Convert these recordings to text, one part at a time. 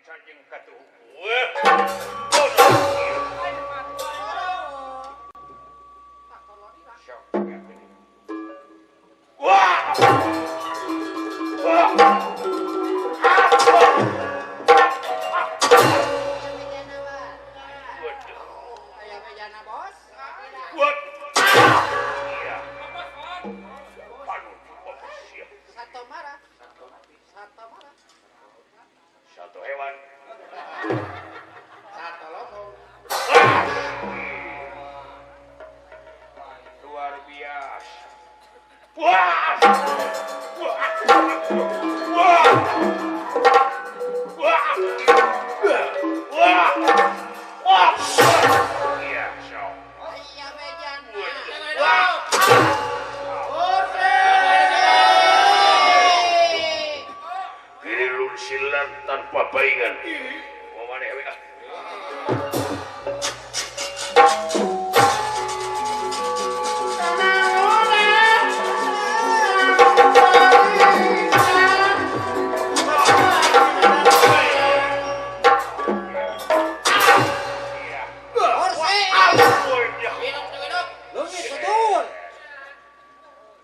sajeng katuh. Wah! Satu hewan. Satu lomong. Luar biasa. Wah! Wah! Wah! Wah! Wah! Wah! Iya, so. Iya mejan. Wah! Kilun silan tanpa baingan. Mau mana ya?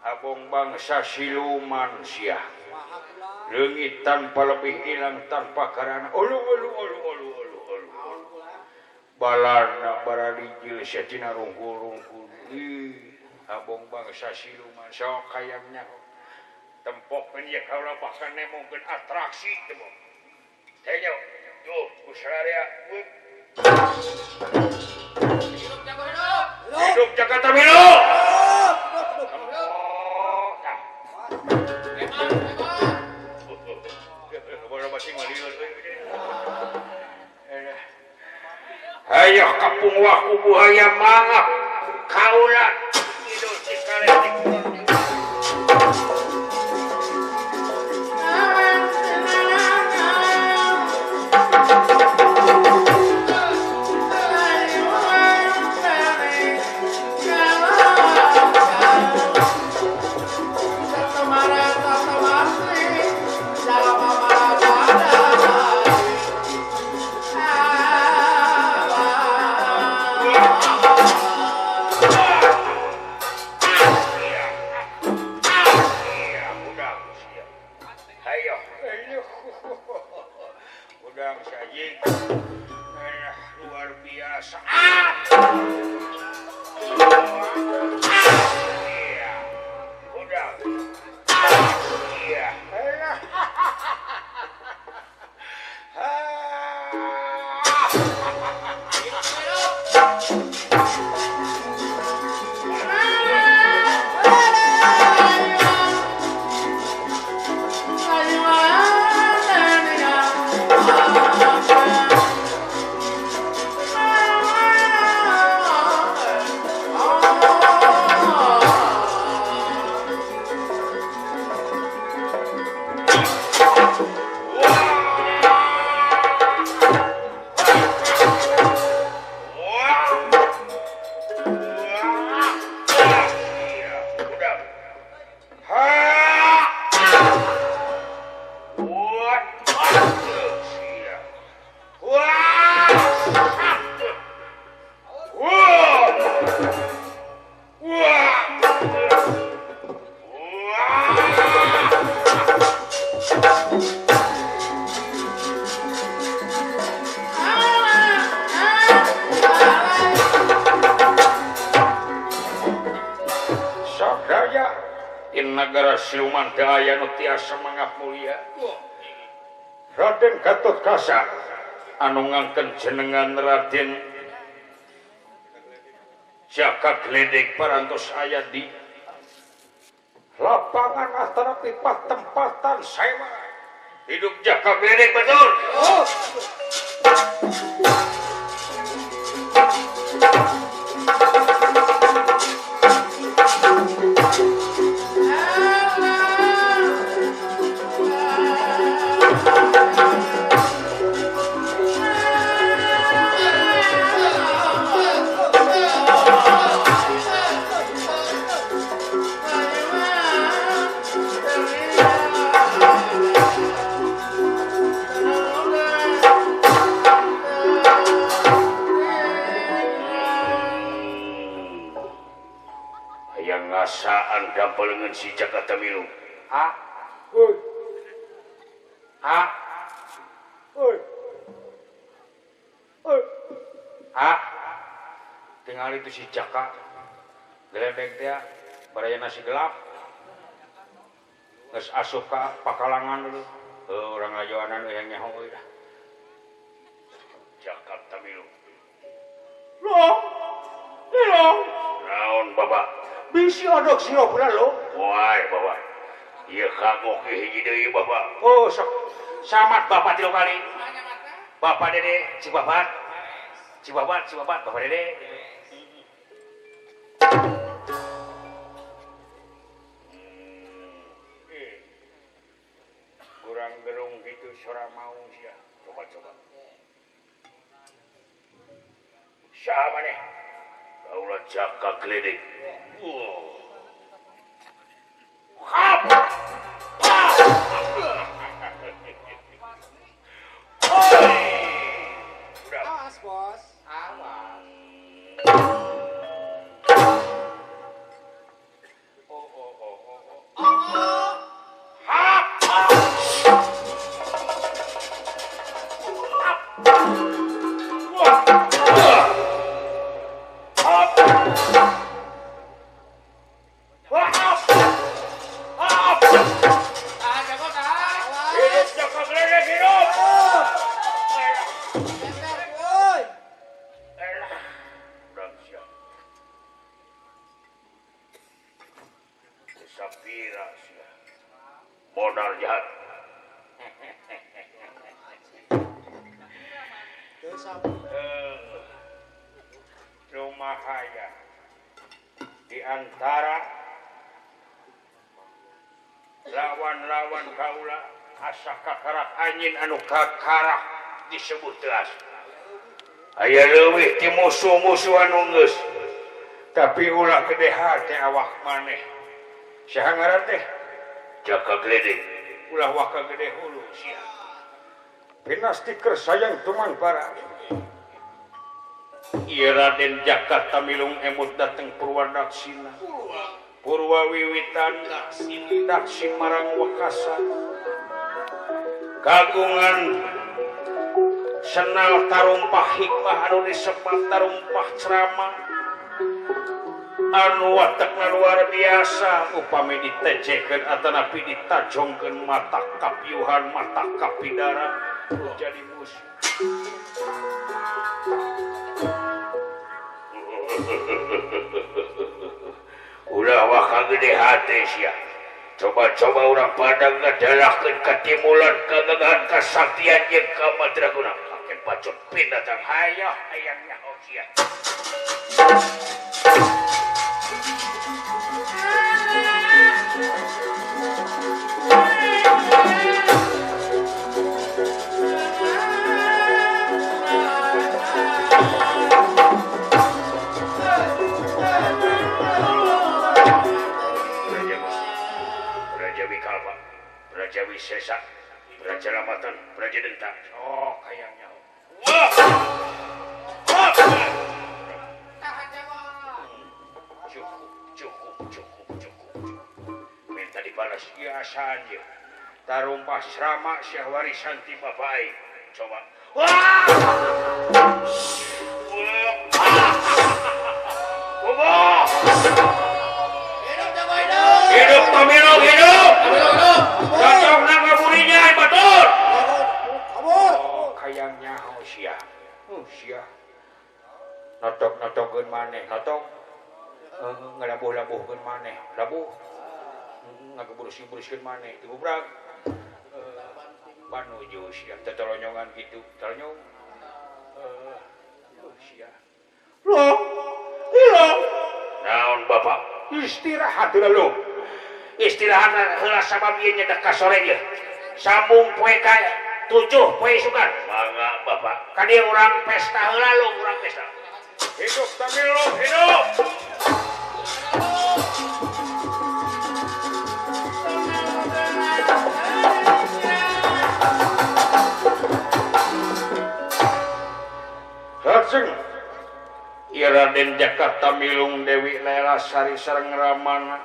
Abong bangsa siluman sia. Leungit tanpa lebih hilang tanpa karana ulu balana baralijil satina rungkul abong bangsa siluman sok kayangnya tempokkeun ya kaula bahkan nemongkeun atraksi teh mah teh yo kusarea hidup Jakarta Milo Ayo kapung waku buaya mangap kaula idul cikaletik luar biasa. Iya, udah. Iya. Negara siluman daya nu tiasa mangap mulia Raden Gatotkaca anu ngangken jenengan Raden Jaka Gledek parantos aya di lapangan antara pipa tempatan sewa hidup Jaka Gledek betul saan dampelengan si Jakarta Milu. Ha? Ha? Ha? Tinggal itu si Jaka. Gelendeng teh baraya nasi gelap. Geus asup ka pakalangan dulu. Urang ngajoanan yang nyaho euy dah. Jakarta Milu. Loh. Naon Bapak? Bisi odok siropna lo. Wai Bapak. Ieu kagok hiji deui Bapak. Oh, sok. Samat Bapak 3 kali. Bapak Dede, Cibabat. Cibabat, Bapak Dede. Kurang gerung gitu sora mau sia. Coba. Saha maneh? Kaula Jaka Gledek. Hap! Awas, Bos. Awas. Modal jahat. Lumahaya di antara lawan-lawan kaula asa kakarak angin anu kakarak disebut teas. Aya leuwih ti musuh-musuh anu geus. Tapi ulah gede hate awak maneh. Saha ngaran teh? Jaka Gledek. Ulah waka gede hulu sia. Pinastiker sayang tuman para. Ieu Raden Jaka Tamilung emut dateng Purwadaksina. Purwawiwitan Daksi marang Wakasa. Kagungan senal tarumpah hikmah anu disebat tarumpah ceramah. Anu watakna luar biasa upami ditejekeun atanapi ditajongkeun mata kapiuhan mata kapidara jadi musuh. Ulah waka gede hate sia. Coba-coba urang pada ngadalahkeun katimulan kagagahan kasaktian jeung kamadraguna. Kaken pacot pindatang hayah hayang nyaho sia. Raja Wikalpa, Raja Wisesa, Raja Lamatan, Raja Denta. Oh, kayaknya. Wah! Cukup. Minta dibalas biasa aja. Tarumpah serama syah warisan ti bapai. Coba. Wah! Wah! Hidup Tamilo, hidup! Cocok nama burinya, betul! Oh, kayaknya sia. Sia. Notok-notokeun maneh, notok. Ngalabuh-labuhkeun maneh, labuh. Ngageburus-buruskeun maneh, teu bubrag. Panuju sia, tetelonyongan kitu, telonyong. Sia. Loh. Naon Bapak? Istirahat dulu. Istirahat heula sabab ieu nyedak ka sore ieu. Sambung poe ka 7 poe sukan. Mangga Bapak. Ka dieu urang pesta heula lu urang pesta. Hidup Tamilo, hidup. Lajeng Raden Jakarta Milung Dewi Lela Sari sareng Ramana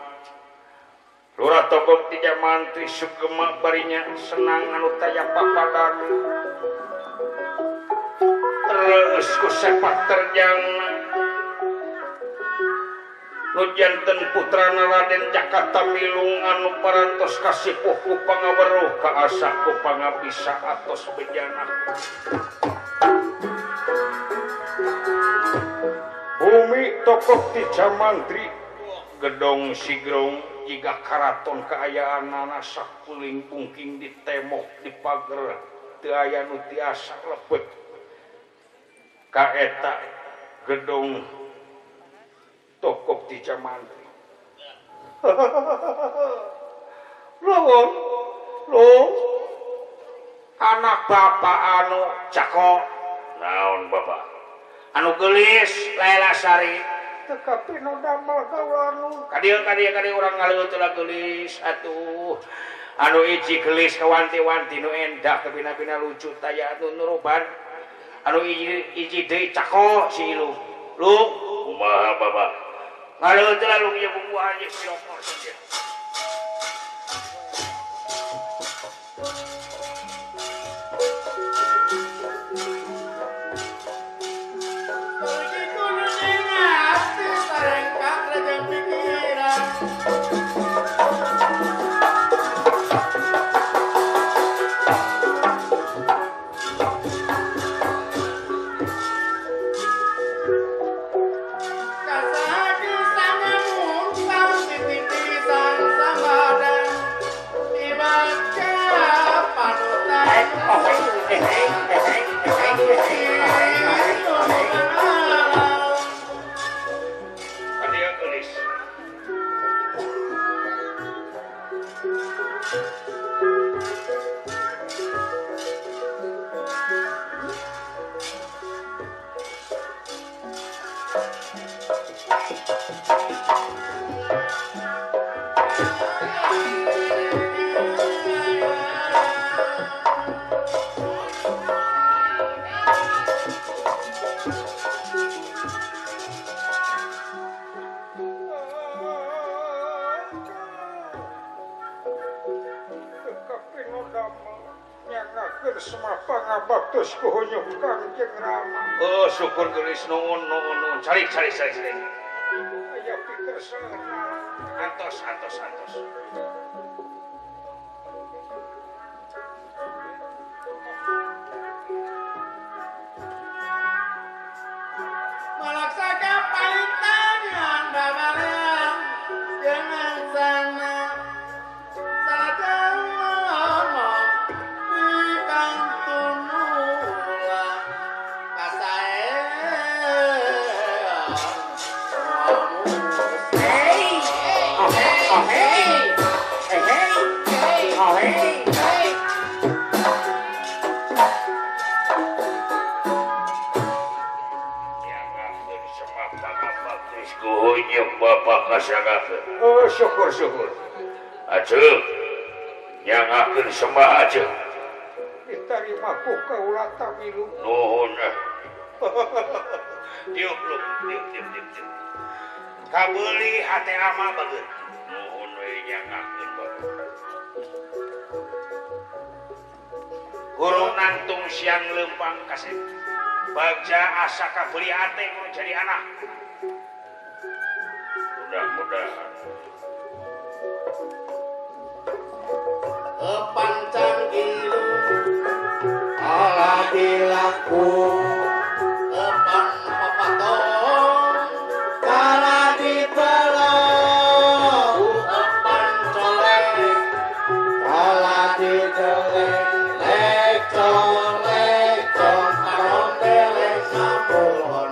Lurah Togog ti Jamantri Sugema barinya senang anu taya papadan reus ku sepak terjangna nu janten putrana Raden Jakarta Milung anu parantos kasipuh ku pangaweruh kaasa ku pangabisa atos bejana bumi tokok ti Jamantri gedong sigrong jiga karaton kaayaanana sakuling pungking di temok di pager teu aya nu tiasa lepet ka eta gedong tokok ti Jamantri lo anak bapak anu cako naon bapak anu gelis Lela Sari tekapi nu damel gaulanu kadieu urang ngaleut teh gelis atuh anu iji gelis kawanti-wanti nu endah kabina-bina lucu taya anu nuruban anu iji deui cako si Ilung Lung kumaha bapak ngaleut teh Lung ieu bubuhan jeung pirokor saja oh syukur gelis nuhun cari aya pikir antos Malaksaka palitangan babalan jangan sana sadama ikan tunula kasae Bapak kasagakeun oh syukur ajeung nyangakeun sembah ajeung diterima ku kaula Tamilu nuhun tiup kabeuli hate ama bageun nuhun we nyangakeun bapak guru nantung siang leumpang kasep bagja asa kabeuli hate mun jadi anak mudah-mudahan pancang gilu ala dilaku pan papatong kala ditelau pan colek kala didelek lek colek karon delek sampun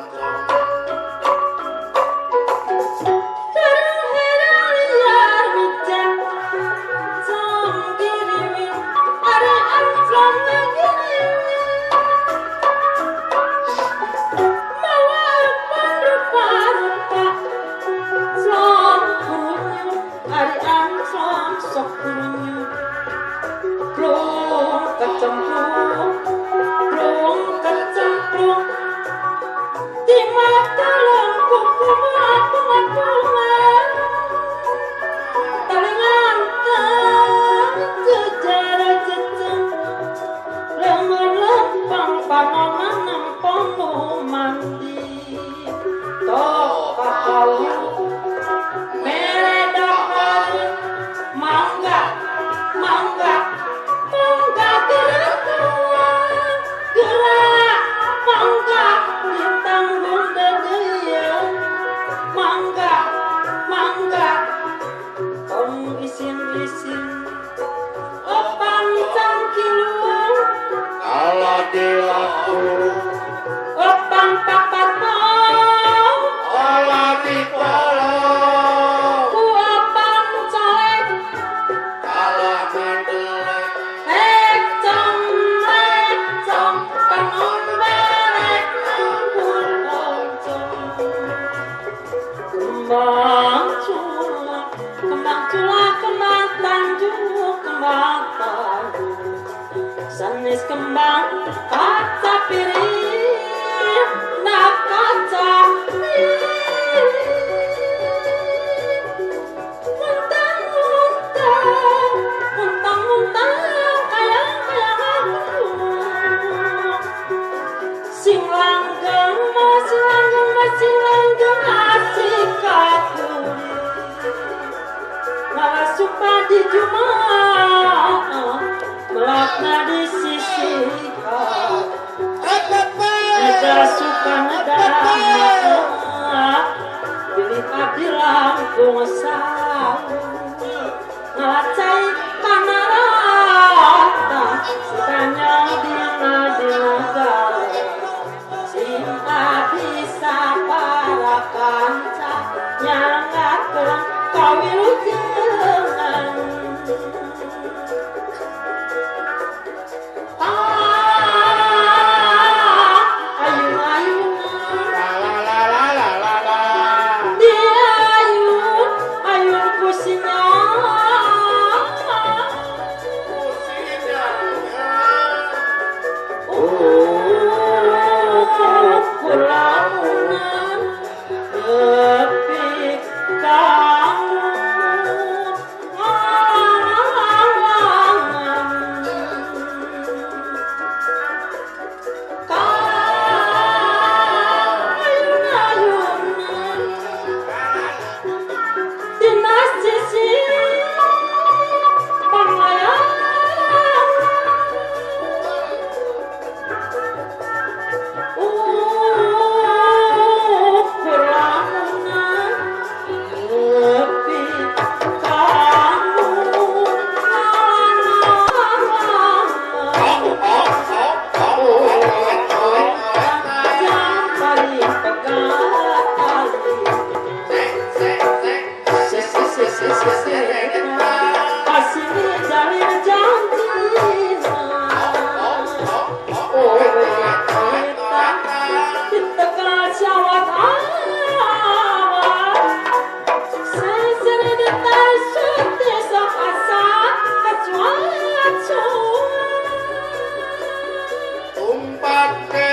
laku opang papat mau olah ditolong ku opang colek kalah mendelek lecong penon belek pun oncong kembang cula kembang tanjung kembang tanjung sanes kembang kaca piring nak kaca muntang kayang aku sing langgeng asik aku malah suka di Jumat melakna di sisi ada suka ngedak pilih abdi langkung ngacai kanarata sedanya dina sing bisa para kanca nyangakeun kawilujengan umpat ke